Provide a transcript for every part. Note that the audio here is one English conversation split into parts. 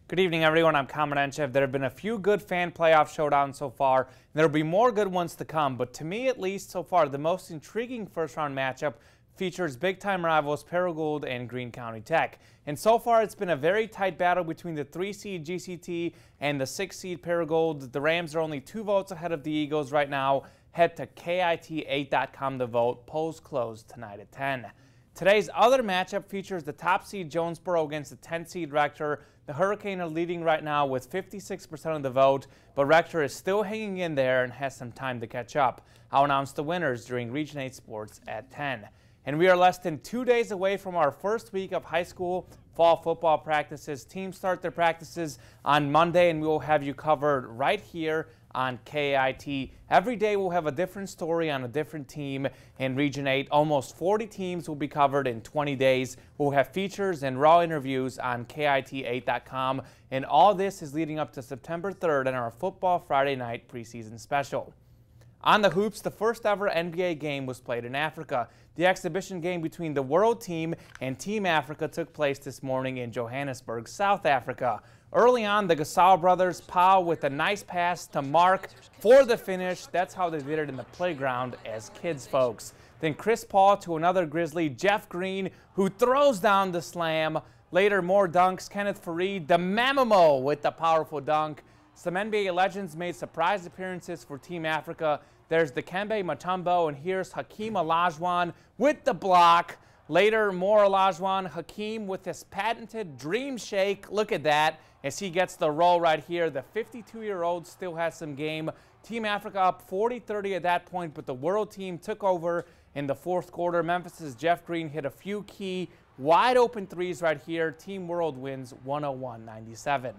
Good evening, everyone. I'm Kamenechev. There have been a few good fan playoff showdowns so far, and there will be more good ones to come. But to me, at least so far, the most intriguing first-round matchup features big-time rivals Paragould and Greene County Tech. And so far, it's been a very tight battle between the 3-seed GCT and the 6-seed Paragould. The Rams are only 2 votes ahead of the Eagles right now. Head to KIT8.com to vote. Polls close tonight at 10. Today's other matchup features the top seed Jonesboro against the 10-seed Rector. The Hurricane are leading right now with 56% of the vote, but Rector is still hanging in there and has some time to catch up. I'll announce the winners during Region 8 Sports at 10. And we are less than 2 days away from our first week of high school fall football practices. Teams start their practices on Monday, and we will have you covered right here on KIT. Every day we'll have a different story on a different team in Region 8. Almost 40 teams will be covered in 20 days. We'll have features and raw interviews on KIT8.com. And all this is leading up to September 3rd and our Football Friday Night preseason special. On the hoops, the first ever NBA game was played in Africa. The exhibition game between the World Team and Team Africa took place this morning in Johannesburg, South Africa. Early on, the Gasol brothers, Pau with a nice pass to Mark for the finish. That's how they did it in the playground as kids, folks. Then Chris Paul to another Grizzly, Jeff Green, who throws down the slam. Later, more dunks. Kenneth Fareed, the Mamamo with the powerful dunk. Some NBA legends made surprise appearances for Team Africa. There's Dikembe Mutombo, and here's Hakeem Olajuwon with the block. Later, more Olajuwon. Hakeem with his patented dream shake. Look at that as he gets the roll right here. The 52-year-old still has some game. Team Africa up 40-30 at that point, but the World Team took over in the fourth quarter. Memphis's Jeff Green hit a few key wide-open threes right here. Team World wins 101-97.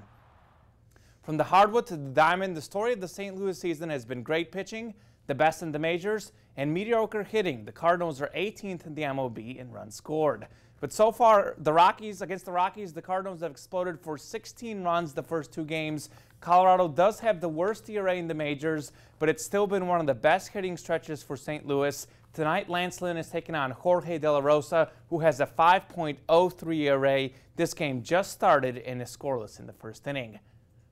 From the hardwood to the diamond, the story of the St. Louis season has been great pitching, the best in the majors, and mediocre hitting. The Cardinals are 18th in the MLB in runs scored. But so far, against the Rockies, the Cardinals have exploded for 16 runs the first 2 games. Colorado does have the worst ERA in the majors, but it's still been one of the best hitting stretches for St. Louis. Tonight, Lance Lynn is taking on Jorge De La Rosa, who has a 5.03 ERA. This game just started and is scoreless in the first inning.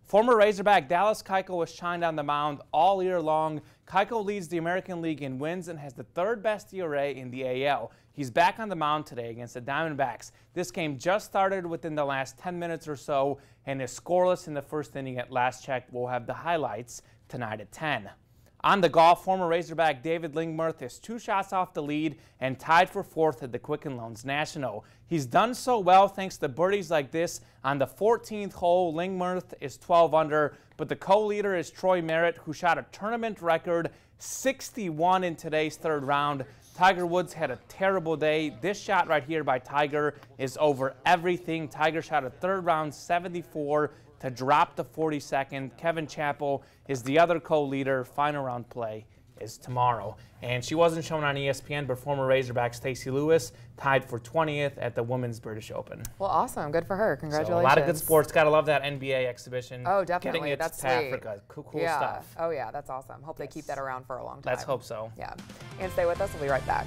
Former Razorback Dallas Keuchel was shined on the mound all year long. Keuchel leads the American League in wins and has the 3rd best ERA in the AL. He's back on the mound today against the Diamondbacks. This game just started within the last 10 minutes or so and is scoreless in the first inning at last check. We'll have the highlights tonight at 10. On the golf, former Razorback David Lingmerth is 2 shots off the lead and tied for 4th at the Quicken Loans National. He's done so well thanks to birdies like this. On the 14th hole, Lingmerth is 12 under, but the co-leader is Troy Merritt, who shot a tournament record 61 in today's 3rd round. Tiger Woods had a terrible day. This shot right here by Tiger is over everything. Tiger shot a 3rd round 74 to drop the 42nd. Kevin Chappell is the other co-leader. Final round play is tomorrow. And she wasn't shown on ESPN, but former Razorback Stacey Lewis tied for 20th at the Women's British Open. Well, awesome. Good for her. Congratulations. So a lot of good sports. Got to love that NBA exhibition. Oh, definitely. Getting it That's to Africa. Cool stuff. Oh, yeah. That's awesome. Hope they keep that around for a long time. Let's hope so. Yeah. And stay with us. We'll be right back.